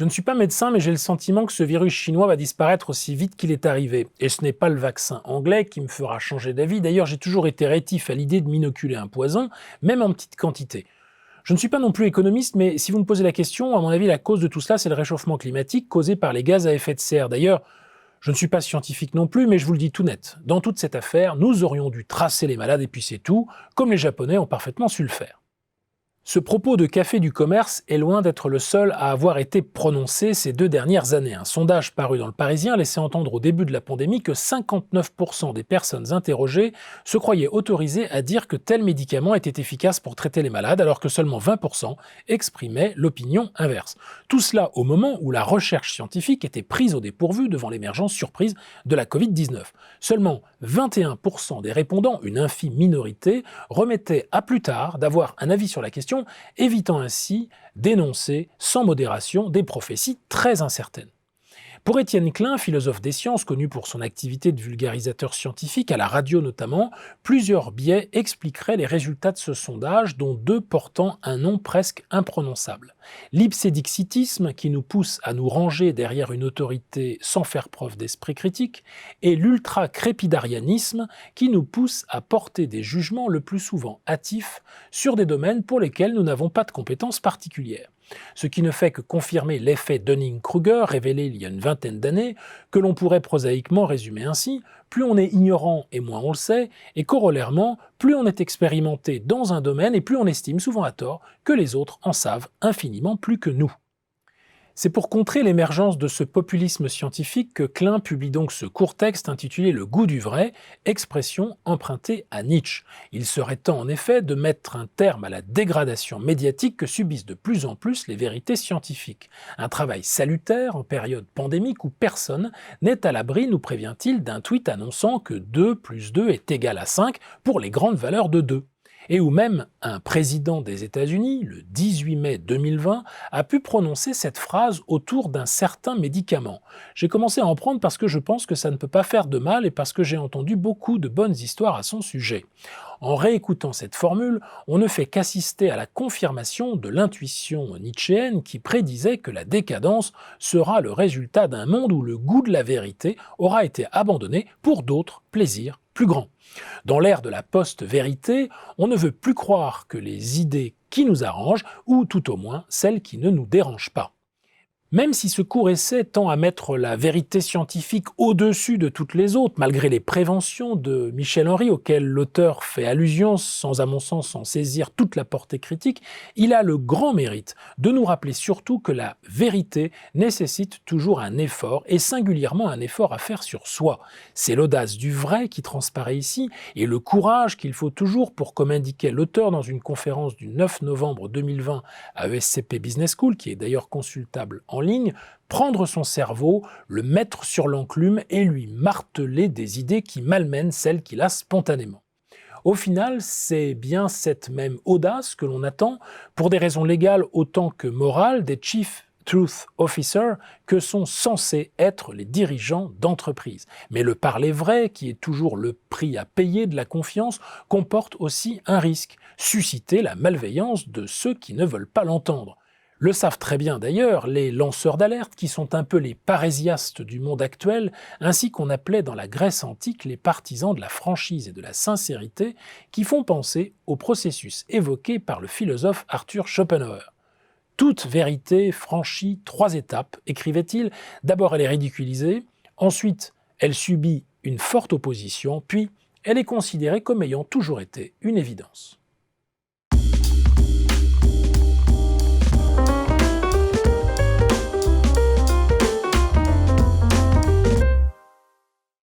Je ne suis pas médecin, mais j'ai le sentiment que ce virus chinois va disparaître aussi vite qu'il est arrivé. Et ce n'est pas le vaccin anglais qui me fera changer d'avis. D'ailleurs, j'ai toujours été rétif à l'idée de m'inoculer un poison, même en petite quantité. Je ne suis pas non plus économiste, mais si vous me posez la question, à mon avis, la cause de tout cela, c'est le réchauffement climatique causé par les gaz à effet de serre. D'ailleurs, je ne suis pas scientifique non plus, mais je vous le dis tout net. Dans toute cette affaire, nous aurions dû tracer les malades et puis c'est tout, comme les Japonais ont parfaitement su le faire. Ce propos de Café du commerce est loin d'être le seul à avoir été prononcé ces 2 dernières années. Un sondage paru dans le Parisien laissait entendre au début de la pandémie que 59% des personnes interrogées se croyaient autorisées à dire que tel médicament était efficace pour traiter les malades, alors que seulement 20% exprimaient l'opinion inverse. Tout cela au moment où la recherche scientifique était prise au dépourvu devant l'émergence surprise de la Covid-19. Seulement 21% des répondants, une infime minorité, remettaient à plus tard d'avoir un avis sur la question, évitant ainsi d'énoncer sans modération des prophéties très incertaines. Pour Étienne Klein, philosophe des sciences, connu pour son activité de vulgarisateur scientifique, à la radio notamment, plusieurs biais expliqueraient les résultats de ce sondage, dont 2 portant un nom presque imprononçable. L'ipsédixitisme, qui nous pousse à nous ranger derrière une autorité sans faire preuve d'esprit critique, et l'ultra-crépidarianisme, qui nous pousse à porter des jugements le plus souvent hâtifs sur des domaines pour lesquels nous n'avons pas de compétences particulières. Ce qui ne fait que confirmer l'effet Dunning-Kruger révélé il y a une vingtaine d'années, que l'on pourrait prosaïquement résumer ainsi: plus on est ignorant et moins on le sait, et corollairement, plus on est expérimenté dans un domaine et plus on estime, souvent à tort, que les autres en savent infiniment plus que nous. C'est pour contrer l'émergence de ce populisme scientifique que Klein publie donc ce court texte intitulé Le goût du vrai, expression empruntée à Nietzsche. Il serait temps en effet de mettre un terme à la dégradation médiatique que subissent de plus en plus les vérités scientifiques. Un travail salutaire en période pandémique où personne n'est à l'abri, nous prévient-il, d'un tweet annonçant que 2 plus 2 est égal à 5 pour les grandes valeurs de 2. Et où même un président des États-Unis, le 18 mai 2020, a pu prononcer cette phrase autour d'un certain médicament. J'ai commencé à en prendre parce que je pense que ça ne peut pas faire de mal et parce que j'ai entendu beaucoup de bonnes histoires à son sujet. En réécoutant cette formule, on ne fait qu'assister à la confirmation de l'intuition nietzschéenne qui prédisait que la décadence sera le résultat d'un monde où le goût de la vérité aura été abandonné pour d'autres plaisirs plus grands. Dans l'ère de la post-vérité, on ne veut plus croire que les idées qui nous arrangent, ou tout au moins celles qui ne nous dérangent pas. Même si ce court essai tend à mettre la vérité scientifique au-dessus de toutes les autres, malgré les préventions de Michel Henry auxquelles l'auteur fait allusion sans, à mon sens, en saisir toute la portée critique, il a le grand mérite de nous rappeler surtout que la vérité nécessite toujours un effort, et singulièrement un effort à faire sur soi. C'est l'audace du vrai qui transparaît ici, et le courage qu'il faut toujours pour, comme indiquait l'auteur dans une conférence du 9 novembre 2020 à ESCP Business School, qui est d'ailleurs consultable en ligne, prendre son cerveau, le mettre sur l'enclume et lui marteler des idées qui malmènent celles qu'il a spontanément. Au final, c'est bien cette même audace que l'on attend, pour des raisons légales autant que morales, des Chief Truth Officers que sont censés être les dirigeants d'entreprise. Mais le parler vrai, qui est toujours le prix à payer de la confiance, comporte aussi un risque: susciter la malveillance de ceux qui ne veulent pas l'entendre. Le savent très bien d'ailleurs les lanceurs d'alerte, qui sont un peu les parésiastes du monde actuel, ainsi qu'on appelait dans la Grèce antique les partisans de la franchise et de la sincérité, qui font penser au processus évoqué par le philosophe Arthur Schopenhauer. Toute vérité franchit 3 étapes, écrivait-il. D'abord elle est ridiculisée, ensuite elle subit une forte opposition, puis elle est considérée comme ayant toujours été une évidence.